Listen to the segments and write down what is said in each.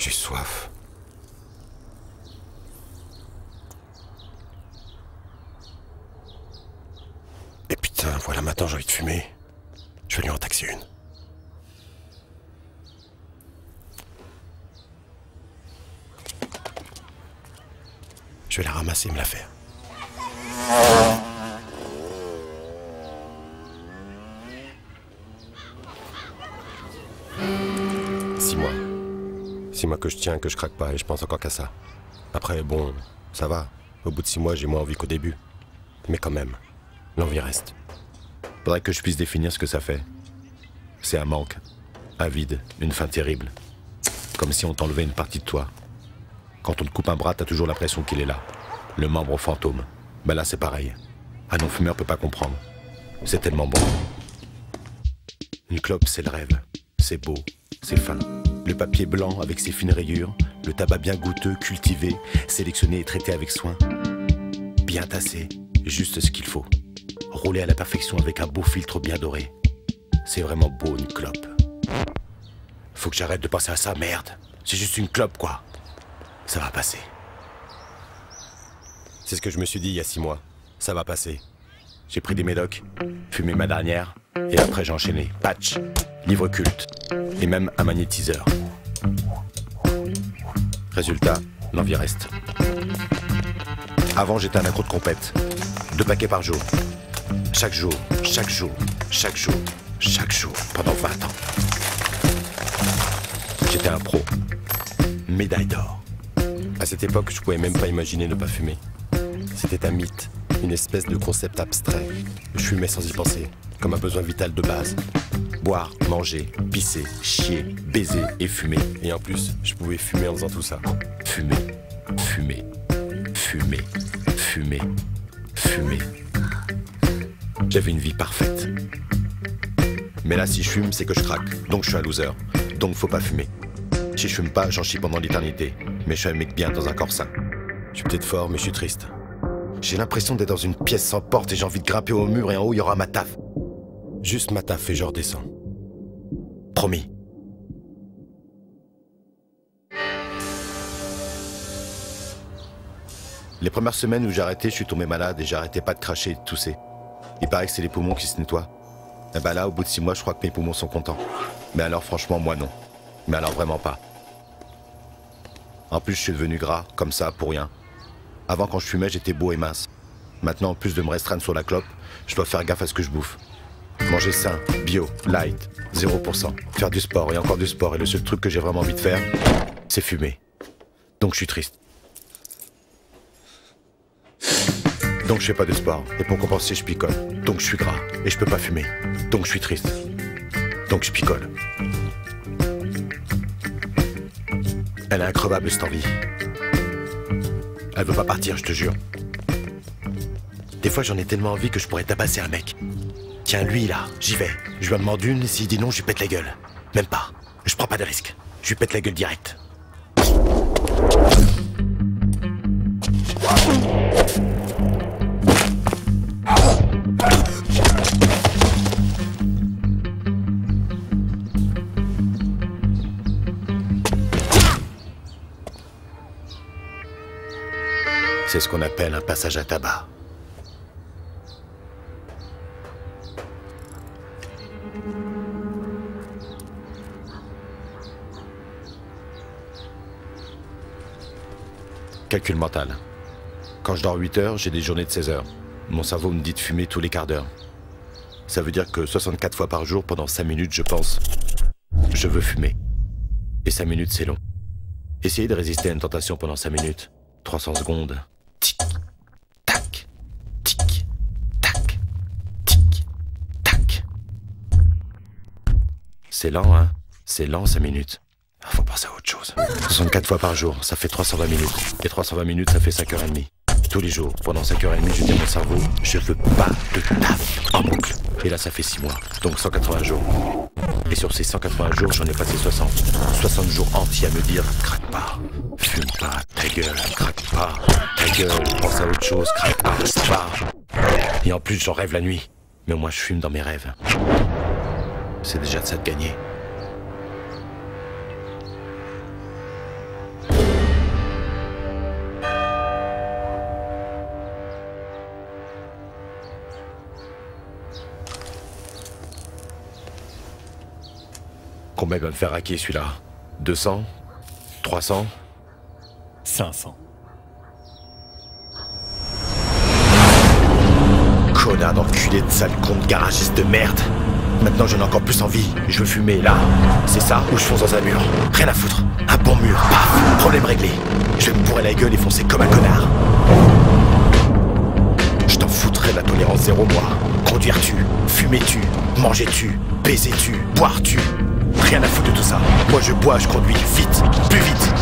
J'ai soif. Et putain, voilà maintenant j'ai envie de fumer. Je vais lui en taxer une. Je vais la ramasser et me la faire. Six mois. 6 mois que je tiens, que je craque pas et je pense encore qu'à ça. Après, bon, ça va. Au bout de 6 mois, j'ai moins envie qu'au début. Mais quand même, l'envie reste. Faudrait que je puisse définir ce que ça fait. C'est un manque, un vide, une faim terrible. Comme si on t'enlevait une partie de toi. Quand on te coupe un bras, t'as toujours l'impression qu'il est là. Le membre fantôme. Ben là, c'est pareil. Un non-fumeur peut pas comprendre. C'est tellement bon. Une clope, c'est le rêve. C'est beau, c'est fin. Le papier blanc avec ses fines rayures. Le tabac bien goûteux, cultivé, sélectionné et traité avec soin. Bien tassé, juste ce qu'il faut. Roulé à la perfection avec un beau filtre bien doré. C'est vraiment beau, une clope. Faut que j'arrête de penser à ça, merde. C'est juste une clope, quoi. Ça va passer. C'est ce que je me suis dit il y a 6 mois. Ça va passer. J'ai pris des médocs, fumé ma dernière, et après j'ai enchaîné. Patch, livre culte, et même un magnétiseur. Résultat, l'envie reste. Avant, j'étais un accro de compète. 2 paquets par jour. Chaque jour, chaque jour, chaque jour, chaque jour, pendant 20 ans. J'étais un pro. Médaille d'or. À cette époque, je pouvais même pas imaginer ne pas fumer. C'était un mythe, une espèce de concept abstrait. Je fumais sans y penser, comme un besoin vital de base. Boire, manger, pisser, chier, baiser et fumer. Et en plus, je pouvais fumer en faisant tout ça. Fumer, fumer, fumer, fumer, fumer. J'avais une vie parfaite. Mais là, si je fume, c'est que je craque. Donc je suis un loser. Donc faut pas fumer. Si je fume pas, j'en chie pendant l'éternité. Mais je suis un mec bien dans un corps sain. Je suis peut-être fort, mais je suis triste. J'ai l'impression d'être dans une pièce sans porte et j'ai envie de grimper au mur et en haut, il y aura ma taf. Juste ma taf et je redescends. Promis. Les premières semaines où j'ai arrêté, je suis tombé malade et j'arrêtais pas de cracher et de tousser. Il paraît que c'est les poumons qui se nettoient. Et bah là, au bout de 6 mois, je crois que mes poumons sont contents. Mais alors franchement, moi non. Mais alors vraiment pas. En plus, je suis devenu gras, comme ça, pour rien. Avant, quand je fumais, j'étais beau et mince. Maintenant, en plus de me restreindre sur la clope, je dois faire gaffe à ce que je bouffe. Manger sain, bio, light, 0%. Faire du sport et encore du sport. Et le seul truc que j'ai vraiment envie de faire, c'est fumer. Donc je suis triste. Donc je fais pas de sport. Et pour compenser, je picole. Donc je suis gras. Et je peux pas fumer. Donc je suis triste. Donc je picole. Elle est increvable cette envie. Elle veut pas partir, je te jure. Des fois j'en ai tellement envie que je pourrais tabasser un mec. Tiens, lui là, j'y vais. Je lui en demande une et s'il dit non, je lui pète la gueule. Même pas. Je prends pas de risque. Je lui pète la gueule direct. C'est ce qu'on appelle un passage à tabac. Calcul mental. Quand je dors 8 heures, j'ai des journées de 16 heures. Mon cerveau me dit de fumer tous les quarts d'heure. Ça veut dire que 64 fois par jour, pendant 5 minutes, je pense « je veux fumer ». Et 5 minutes, c'est long. Essayez de résister à une tentation pendant 5 minutes. 300 secondes. Tic, tac, tic, tac, tic, tac. C'est lent, hein? C'est lent, 5 minutes. Faut penser à autre chose. 64 fois par jour, ça fait 320 minutes. Et 320 minutes, ça fait 5h30. Tous les jours, pendant 5h30, je dis à mon cerveau, je veux pas de taf en boucle. Et là, ça fait 6 mois, donc 180 jours. Et sur ces 180 jours, j'en ai passé 60. 60 jours entiers à me dire, craque pas, fume pas, ta gueule, craque pas, ta gueule, pense à autre chose, craque pas, ça va. Et en plus, j'en rêve la nuit. Mais moi, je fume dans mes rêves. C'est déjà de ça de gagner. Combien il va me faire hacker celui-là? 200? 300? 500. Connard d'enculé de sale con de garagiste de merde. Maintenant j'en ai encore plus envie. Je veux fumer là. C'est ça ou je fonce dans un mur. Rien à foutre. Un bon mur. Paf. Problème réglé. Je vais me bourrer la gueule et foncer comme un connard. Je t'en foutrais de la tolérance zéro moi. Conduire-tu, fumer-tu, manger-tu, baiser-tu, boire-tu. Rien à foutre de tout ça. Moi je bois, je conduis vite, plus vite.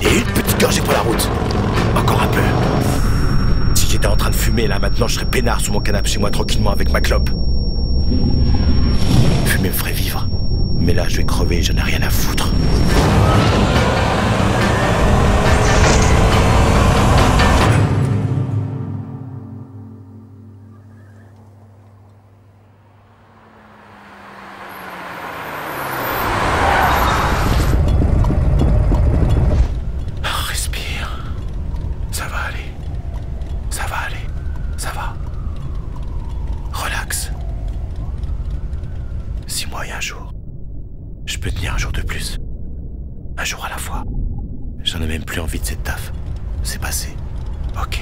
Et une petite gorgée pour la route. Encore un peu. Si j'étais en train de fumer là maintenant je serais peinard sous mon canapé chez moi tranquillement avec ma clope. Fumer me ferait vivre. Mais là je vais crever, j'en ai rien à foutre. Un jour. Je peux tenir un jour de plus. Un jour à la fois. J'en ai même plus envie de cette taf. C'est passé. Ok.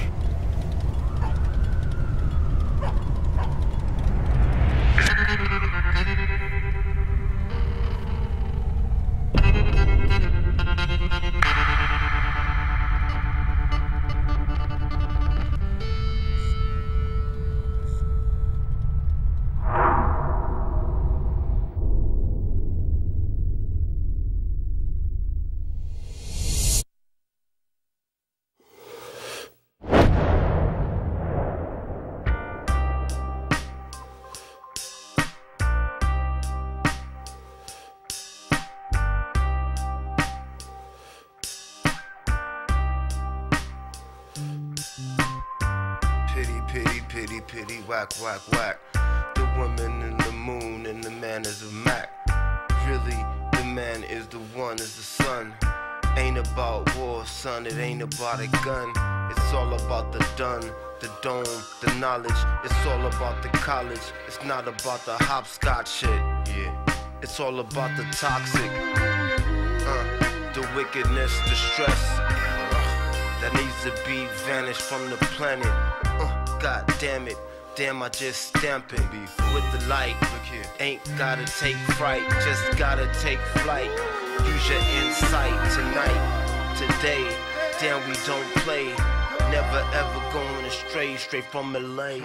Pity, pity, whack, whack, whack. The woman in the moon and the man is a Mac. Really, the man is the one, is the sun. Ain't about war, son, it ain't about a gun. It's all about the done, the dome, the knowledge. It's all about the college. It's not about the hopscotch shit, yeah. It's all about the toxic, the wickedness, the stress that needs to be vanished from the planet. God damn it, damn I just stamp it with the light. Look here, ain't gotta take fright, just gotta take flight. Use your insight tonight, today. Damn we don't play, never ever going astray, straight from LA.